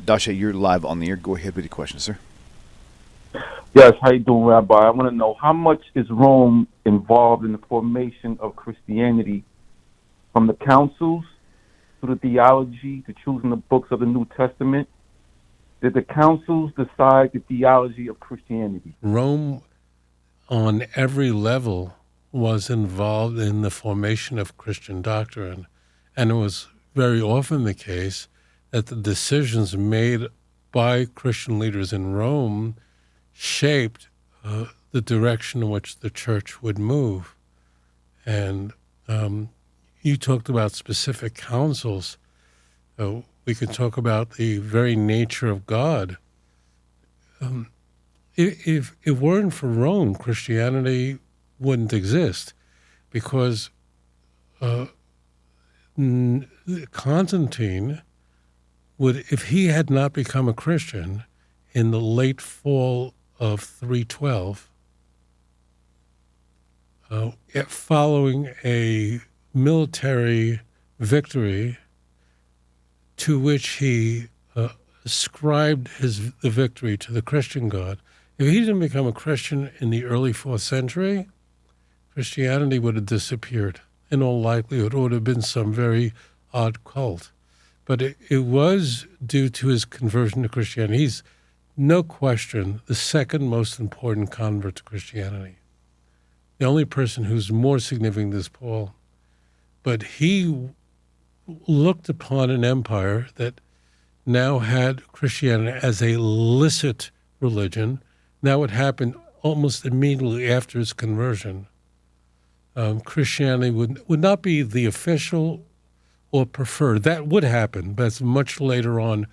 Dasha, you're live on the air. Go ahead with your question, sir. Yes, how you doing, Rabbi? I want to know how much is Rome involved in the formation of Christianity, from the councils to the theology to choosing the books of the New Testament. Did the councils decide the theology of Christianity? Rome, on every level, was involved in the formation of Christian doctrine, and it was very often the case that the decisions made by Christian leaders in Rome shaped the direction in which the church would move. And you talked about specific councils. We could talk about the very nature of God. If it weren't for Rome, Christianity wouldn't exist, because Constantine would, if he had not become a Christian in the late fall of 312, following a military victory to which he ascribed the victory to the Christian God. If he didn't become a Christian in the early 4th century, Christianity would have disappeared. In all likelihood, it would have been some very odd cult. But it was due to his conversion to Christianity. He's, no question, the second most important convert to Christianity. The only person who's more significant is Paul. But he looked upon an empire that now had Christianity as a licit religion. Now it happened almost immediately after his conversion. Christianity would not be the official or preferred. That would happen, but it's much later on,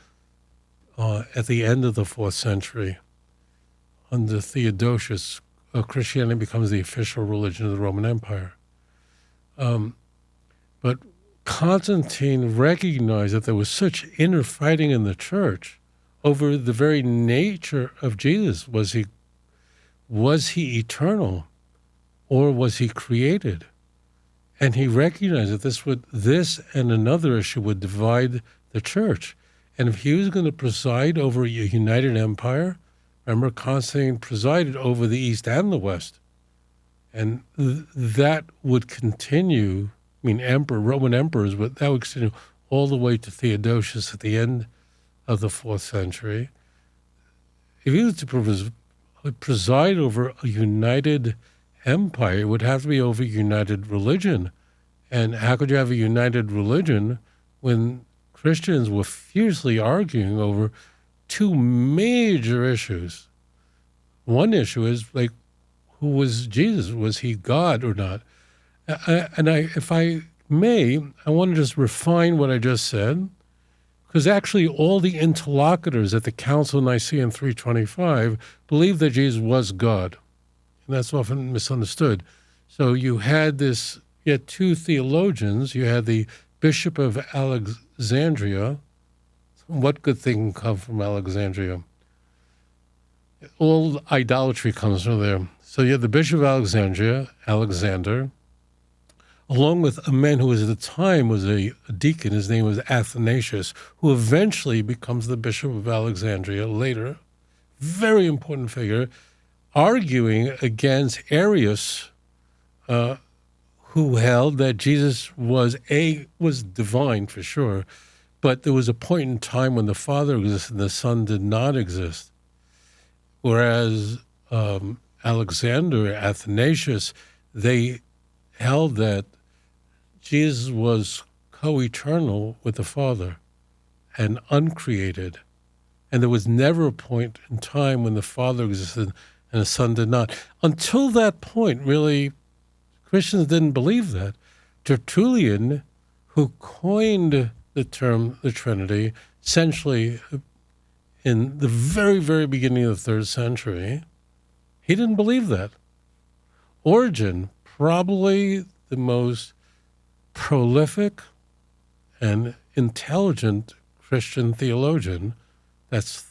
at the end of the 4th century. Under Theodosius, Christianity becomes the official religion of the Roman Empire. But Constantine recognized that there was such inner fighting in the church over the very nature of Jesus. Was he eternal, or was he created? And he recognized that this and another issue would divide the church. And if he was going to preside over a united empire, remember, Constantine presided over the East and the West. And that would continue. I mean, Roman emperors, but that would continue all the way to Theodosius at the end of the 4th century. If he was to preside over a united empire, it would have to be over united religion. And how could you have a united religion when Christians were fiercely arguing over two major issues? One issue is, like, who was Jesus? Was he God or not? If I may, I want to just refine what I just said, because actually all the interlocutors at the Council of Nicaea in 325 believed that Jesus was God. And that's often misunderstood. So you had two theologians. You had the Bishop of Alexandria. What good thing can come from Alexandria? All idolatry comes from there. So you had the Bishop of Alexandria, Alexander, along with a man who at the time was a deacon. His name was Athanasius, who eventually becomes the Bishop of Alexandria later. Very important figure, arguing against Arius, who held that Jesus was divine for sure, but there was a point in time when the Father existed and the Son did not exist. Whereas Alexander, Athanasius, they held that Jesus was co-eternal with the Father and uncreated. And there was never a point in time when the Father existed and the Son did not. Until that point, really, Christians didn't believe that. Tertullian, who coined the term the Trinity, essentially in the very, very beginning of the 3rd century, he didn't believe that. Origen, probably the most prolific and intelligent Christian theologian, that's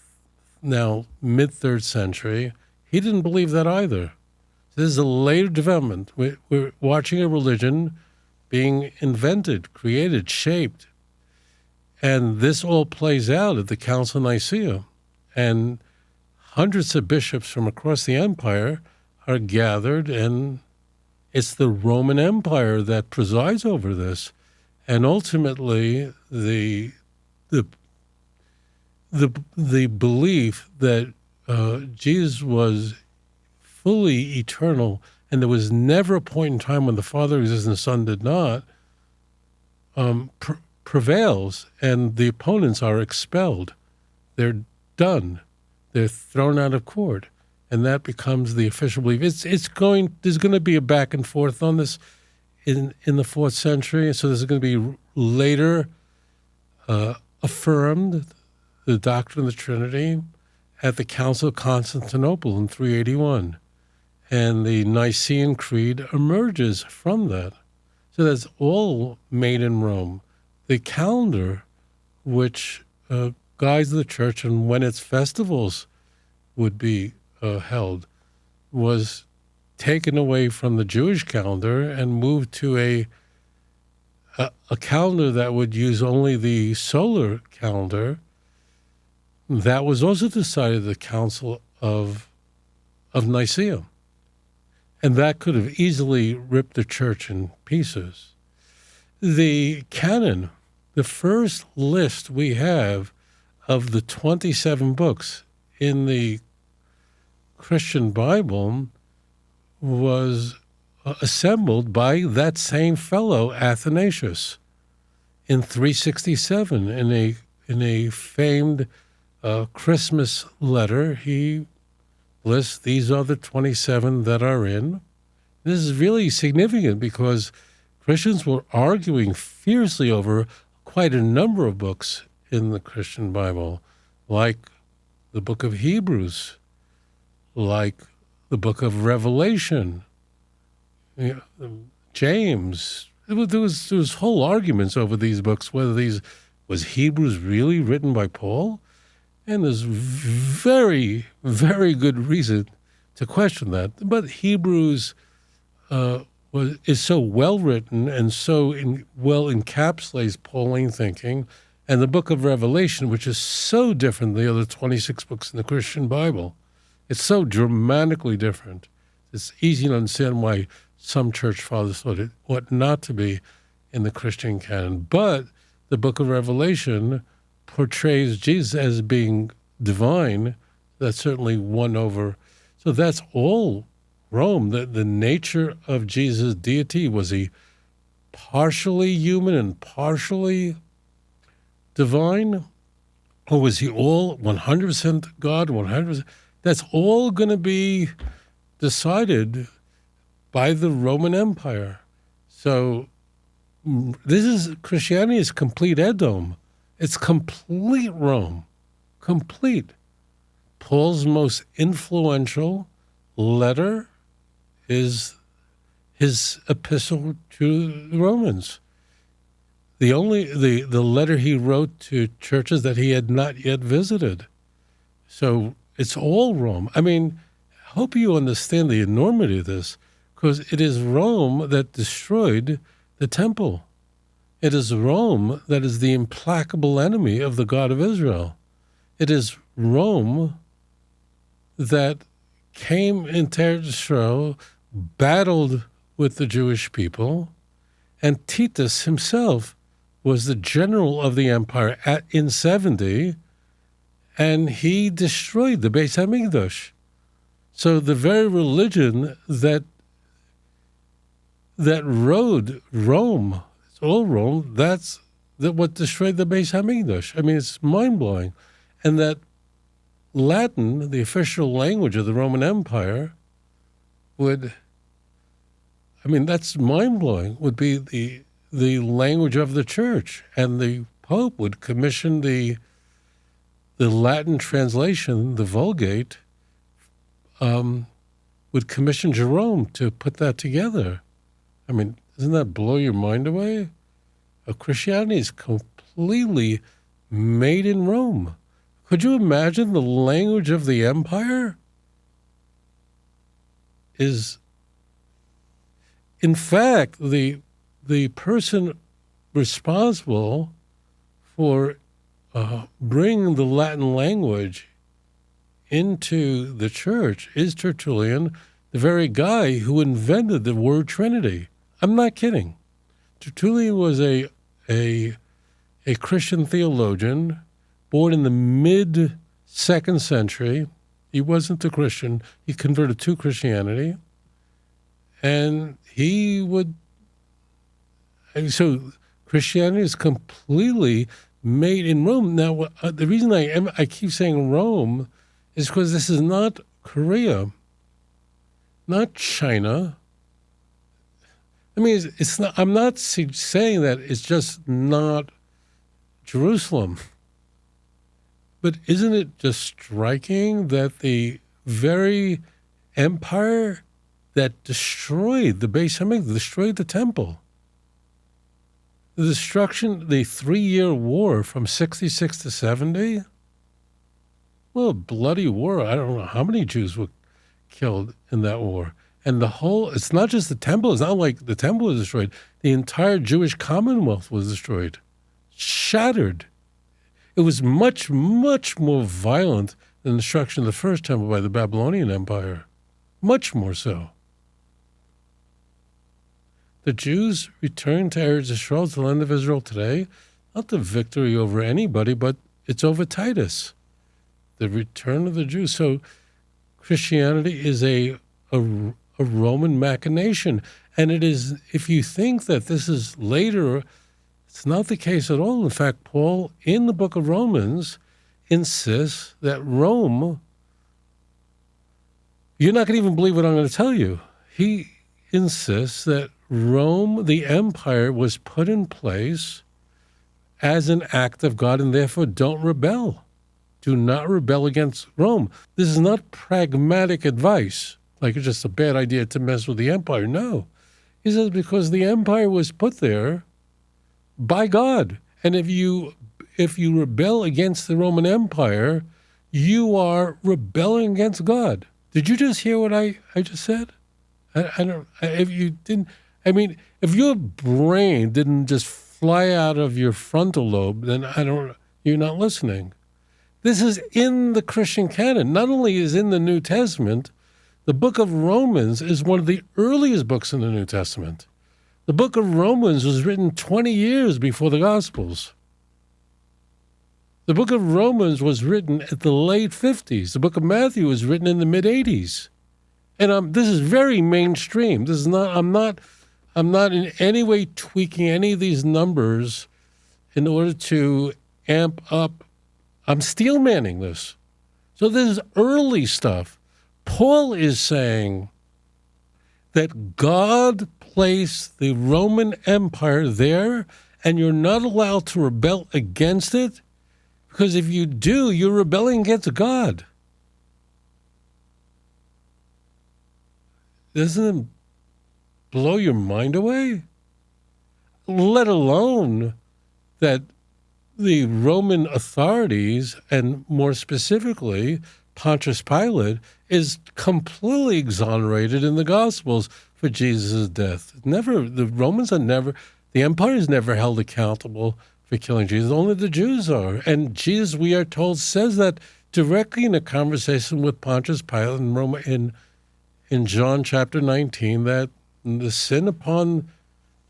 now mid-3rd century, he didn't believe that either. This is a later development. We're watching a religion being invented, created, shaped. And this all plays out at the Council of Nicaea. And hundreds of bishops from across the empire are gathered, and it's the Roman Empire that presides over this. And ultimately, the belief that Jesus was fully eternal, and there was never a point in time when the Father exists and the Son did not, prevails, and the opponents are expelled. They're done. They're thrown out of court, and that becomes the official belief. There's going to be a back and forth on this in the 4th century, so there's going to be later affirmed the doctrine of the Trinity at the Council of Constantinople in 381, and the Nicene Creed emerges from that. So that's all made in Rome. The calendar, which guides the church and when its festivals would be held, was taken away from the Jewish calendar and moved to a calendar that would use only the solar calendar. That was also decided at the Council of Nicaea. And that could have easily ripped the church in pieces. The canon, the first list we have of the 27 books in the Christian Bible, was assembled by that same fellow, Athanasius, in 367. In a famed Christmas letter, he lists these are the 27 that are in. This is really significant because Christians were arguing fiercely over quite a number of books in the Christian Bible, like the book of Hebrews, like the book of Revelation, James. There was whole arguments over these books, whether was Hebrews really written by Paul? And there's very, very good reason to question that. But Hebrews is so well written and so well encapsulates Pauline thinking, and the book of Revelation, which is so different than the other 26 books in the Christian Bible. It's so dramatically different. It's easy to understand why some church fathers thought it ought not to be in the Christian canon. But the book of Revelation portrays Jesus as being divine. That's certainly won over. So that's all Rome. The nature of Jesus' deity, was he partially human and partially divine? Or was he all 100% God, 100%? That's all going to be decided by the Roman Empire. So Christianity is complete Edom. It's complete Rome. Complete. Paul's most influential letter is his epistle to the Romans. The letter he wrote to churches that he had not yet visited. So it's all Rome. I mean, I hope you understand the enormity of this, because it is Rome that destroyed the temple. It is Rome that is the implacable enemy of the God of Israel. It is Rome that came into Israel, battled with the Jewish people, and Titus himself was the general of the empire in 70, and he destroyed the Beis Hamikdash. So the very religion that rode Rome, it's all Rome, that's what destroyed the Beis Hamikdash. I mean, it's mind-blowing. And that Latin, the official language of the Roman Empire, that's mind-blowing, would be the language of the church. And the Pope would commission the Latin translation, the Vulgate, would commission Jerome to put that together. I mean, doesn't that blow your mind away? Christianity is completely made in Rome. Could you imagine the language of the empire is, in fact, the person responsible for bring the Latin language into the church is Tertullian, the very guy who invented the word Trinity. I'm not kidding. Tertullian was a Christian theologian born in the mid-2nd century. He wasn't a Christian. He converted to Christianity. And so Christianity is completely made in Rome. Now, the reason I keep saying Rome is because this is not Korea, not China. I mean, it's not. I'm not saying that it's just not Jerusalem. But isn't it just striking that the very empire that destroyed the Beis Hamikdash, destroyed the temple, the destruction, the 3-year war from 66 to 70, well, a bloody war. I don't know how many Jews were killed in that war. And it's not just the temple. It's not like the temple was destroyed. The entire Jewish commonwealth was destroyed, shattered. It was much, much more violent than the destruction of the first temple by the Babylonian Empire. Much more so. The Jews returned to Eretz Yisrael, to the land of Israel today, not the victory over anybody, but it's over Titus. The return of the Jews. So Christianity is a Roman machination. And it is, if you think that this is later, it's not the case at all. In fact, Paul, in the book of Romans, insists that Rome, you're not going to even believe what I'm going to tell you. He insists that Rome, the empire, was put in place as an act of God, and therefore don't rebel. Do not rebel against Rome. This is not pragmatic advice, like it's just a bad idea to mess with the empire. No. He says because the empire was put there by God. And if you rebel against the Roman Empire, you are rebelling against God. Did you just hear what I just said? If you didn't, I mean, if your brain didn't just fly out of your frontal lobe, then you're not listening. This is in the Christian canon. Not only is in the New Testament, the book of Romans is one of the earliest books in the New Testament. The book of Romans was written 20 years before the Gospels. The book of Romans was written at the late 50s. The book of Matthew was written in the mid 80s. And this is very mainstream. This is not. I'm not in any way tweaking any of these numbers in order to amp up. I'm steel manning this. So this is early stuff. Paul is saying that God placed the Roman Empire there, and you're not allowed to rebel against it, because if you do, you're rebelling against God. Doesn't it blow your mind away? Let alone that the Roman authorities, and more specifically Pontius Pilate, is completely exonerated in the Gospels for Jesus' death. The empire is never held accountable for killing Jesus. Only the Jews are. And Jesus, we are told, says that directly in a conversation with Pontius Pilate in John chapter 19, that the sin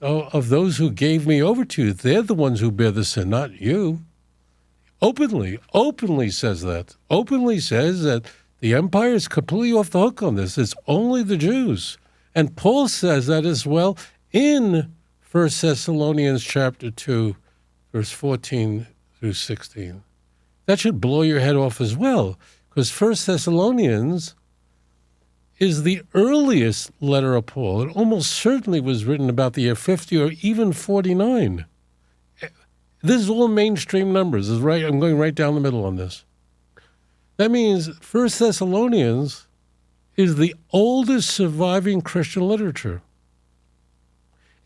of those who gave me over to you, they're the ones who bear the sin, not you. Openly says that. Openly says that the empire is completely off the hook on this. It's only the Jews. And Paul says that as well in 1 Thessalonians chapter 2, verse 14 through 16. That should blow your head off as well, because 1 Thessalonians is the earliest letter of Paul. It almost certainly was written about the year 50 or even 49. This is all mainstream numbers. Is right. I'm going right down the middle on this. That means 1 Thessalonians is the oldest surviving Christian literature.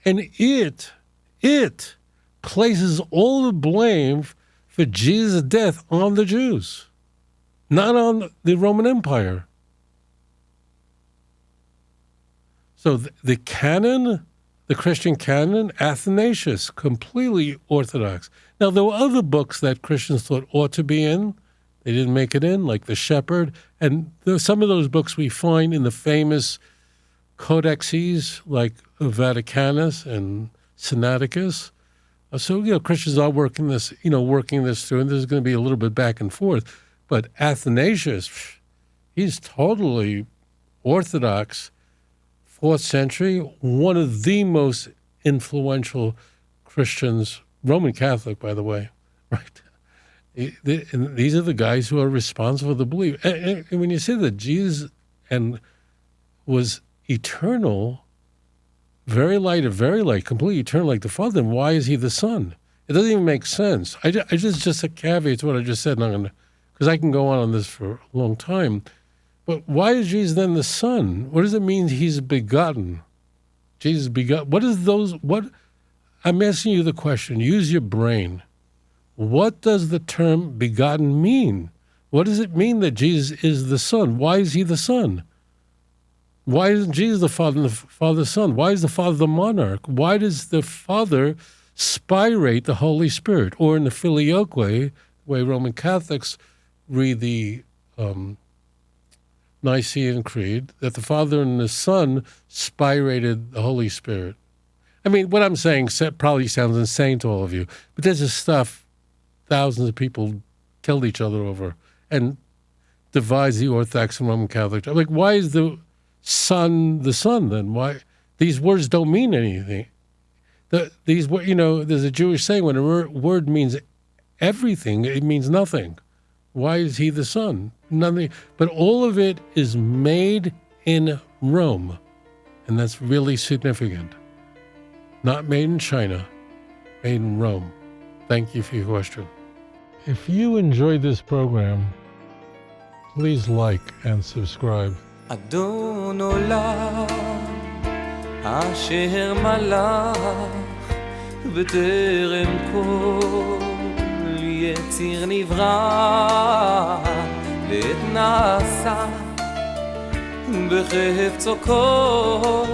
And it places all the blame for Jesus' death on the Jews, not on the Roman Empire. So the canon, The Christian canon, Athanasius, completely orthodox. Now, there were other books that Christians thought ought to be in. They didn't make it in, like The Shepherd. And some of those books we find in the famous codexes, like Vaticanus and Sinaiticus. So, Christians are working this through, and there's going to be a little bit back and forth. But Athanasius, he's totally orthodox, 4th century, one of the most influential Christians, Roman Catholic, by the way, right? And these are the guys who are responsible for the belief. And when you say that Jesus was eternal, very light, completely eternal like the Father, then why is he the Son? It doesn't even make sense. Just a caveat to what I just said, because I can go on this for a long time. But why is Jesus then the Son? What does it mean he's begotten? Jesus begotten. I'm asking you the question. Use your brain. What does the term begotten mean? What does it mean that Jesus is the Son? Why is he the Son? Why isn't Jesus the Father and the Father the Son? Why is the Father the monarch? Why does the Father spirate the Holy Spirit? Or in the Filioque, the way Roman Catholics read the Nicene Creed, that the Father and the Son spirated the Holy Spirit. I mean, what I'm saying probably sounds insane to all of you, but this is stuff thousands of people killed each other over and divides the Orthodox and Roman Catholic. I'm like, why is the Son then? Why? These words don't mean anything. There's a Jewish saying, when a word means everything, it means nothing. Why is he the Son? Nothing. But all of it is made in Rome, and that's really significant. Not made in China, made in Rome. Thank you for your question. If you enjoyed this program, please like and subscribe. אדון עולם אשר מלך בטרם כל יציר נברא ואת נעשה בחפצו כל